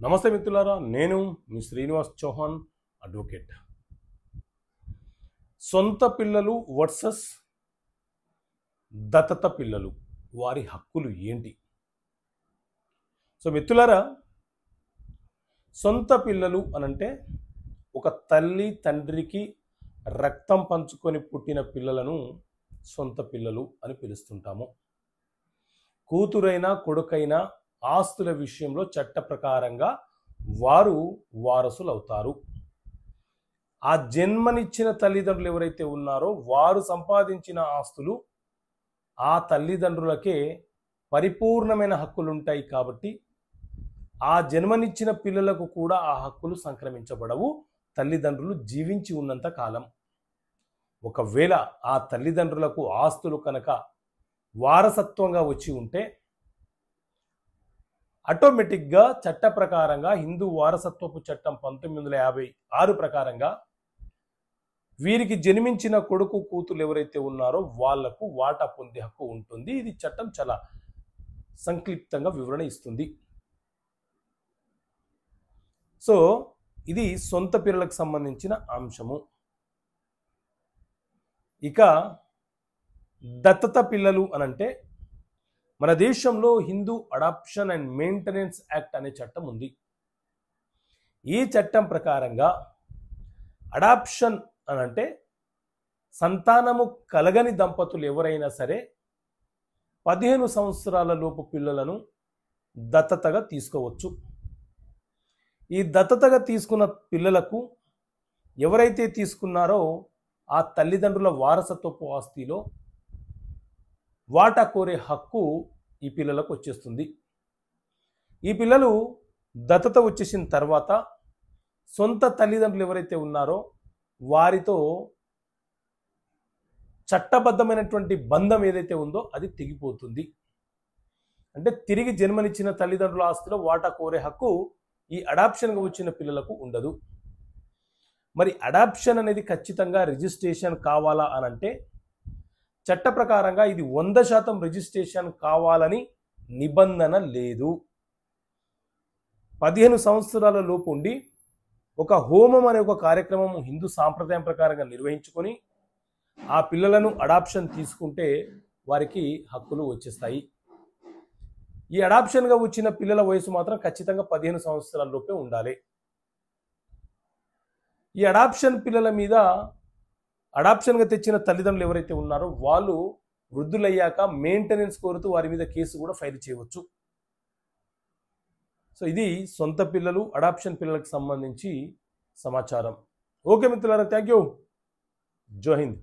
నమస్తే మిత్రులారా, నేను మీ శ్రీనివాస్ చౌహాన్ అడ్వకేట్. సొంత పిల్లలు వర్సెస్ దత్తత పిల్లలు, వారి హక్కులు ఏంటి? సో మిత్రులారా, సొంత పిల్లలు అనంటే ఒక తల్లి తండ్రికి రక్తం పంచుకొని పుట్టిన పిల్లలను సొంత పిల్లలు అని పిలుస్తుంటాము. కూతురైనా కొడుకైనా ఆస్తుల విషయంలో చట్ట ప్రకారంగా వారు వారసులు అవుతారు. ఆ జన్మనిచ్చిన తల్లిదండ్రులు ఎవరైతే ఉన్నారో వారు సంపాదించిన ఆస్తులు ఆ తల్లిదండ్రులకే పరిపూర్ణమైన హక్కులు ఉంటాయి. కాబట్టి ఆ జన్మనిచ్చిన పిల్లలకు కూడా ఆ హక్కులు సంక్రమించబడవు తల్లిదండ్రులు జీవించి ఉన్నంత కాలం. ఒకవేళ ఆ తల్లిదండ్రులకు ఆస్తులు కనుక వారసత్వంగా వచ్చి ఉంటే ఆటోమేటిక్గా చట్ట ప్రకారంగా హిందూ వారసత్వపు చట్టం 1956 ప్రకారంగా వీరికి జన్మించిన కొడుకు కూతురు ఎవరైతే ఉన్నారో వాళ్లకు వాటా పొందే హక్కు ఉంటుంది. ఇది చట్టం చాలా సంక్లిప్తంగా వివరణ ఇస్తుంది. సో ఇది సొంత పిల్లలకు సంబంధించిన అంశము. ఇక దత్తత పిల్లలు అనంటే మన దేశంలో Hindu adoption and maintenance act అనే చట్టం ఉంది. ఈ చట్టం ప్రకారంగా అడాప్షన్ అనంటే సంతానము కలగని దంపతులు ఎవరైనా సరే 15 సంవత్సరాల లోపు పిల్లలను దత్తతగా తీసుకోవచ్చు. ఈ దత్తతగా తీసుకున్న పిల్లలకు ఎవరైతే తీసుకున్నారో ఆ తల్లిదండ్రుల వారసత్వపు ఆస్తిలో వాటా కోరే హక్కు ఈ పిల్లలకు వచ్చేస్తుంది. ఈ పిల్లలు దత్తత వచ్చేసిన తర్వాత సొంత తల్లిదండ్రులు ఎవరైతే ఉన్నారో వారితో చట్టబద్ధమైనటువంటి బంధం ఏదైతే ఉందో అది తెగిపోతుంది. అంటే తిరిగి జన్మనిచ్చిన తల్లిదండ్రుల ఆస్తిలో వాటా కోరే హక్కు ఈ అడాప్షన్గా వచ్చిన పిల్లలకు ఉండదు. మరి అడాప్షన్ అనేది ఖచ్చితంగా రిజిస్ట్రేషన్ కావాలా అనంటే చట్ట ప్రకారంగా ఇది 100% రిజిస్ట్రేషన్ కావాలని నిబంధన లేదు. 15 సంవత్సరాల లోపు ఉండి ఒక హోమం అనే ఒక కార్యక్రమం హిందూ సాంప్రదాయం ప్రకారంగా నిర్వహించుకొని ఆ పిల్లలను అడాప్షన్ తీసుకుంటే వారికి హక్కులు వచ్చేస్తాయి. ఈ అడాప్షన్గా వచ్చిన పిల్లల వయసు మాత్రం ఖచ్చితంగా 15 సంవత్సరాల లోపే ఉండాలి. ఈ అడాప్షన్ పిల్లల మీద అడాప్షన్గా తెచ్చిన తల్లిదండ్రులు ఎవరైతే ఉన్నారో వాళ్ళు వృద్ధులయ్యాక మెయింటెనెన్స్ కోరుతూ వారి మీద కేసు కూడా ఫైల్ చేయవచ్చు. సో ఇది సొంత పిల్లలు అడాప్షన్ పిల్లలకు సంబంధించి సమాచారం. ఓకే మిత్రులారా, థ్యాంక్ యూ. జై హింద్.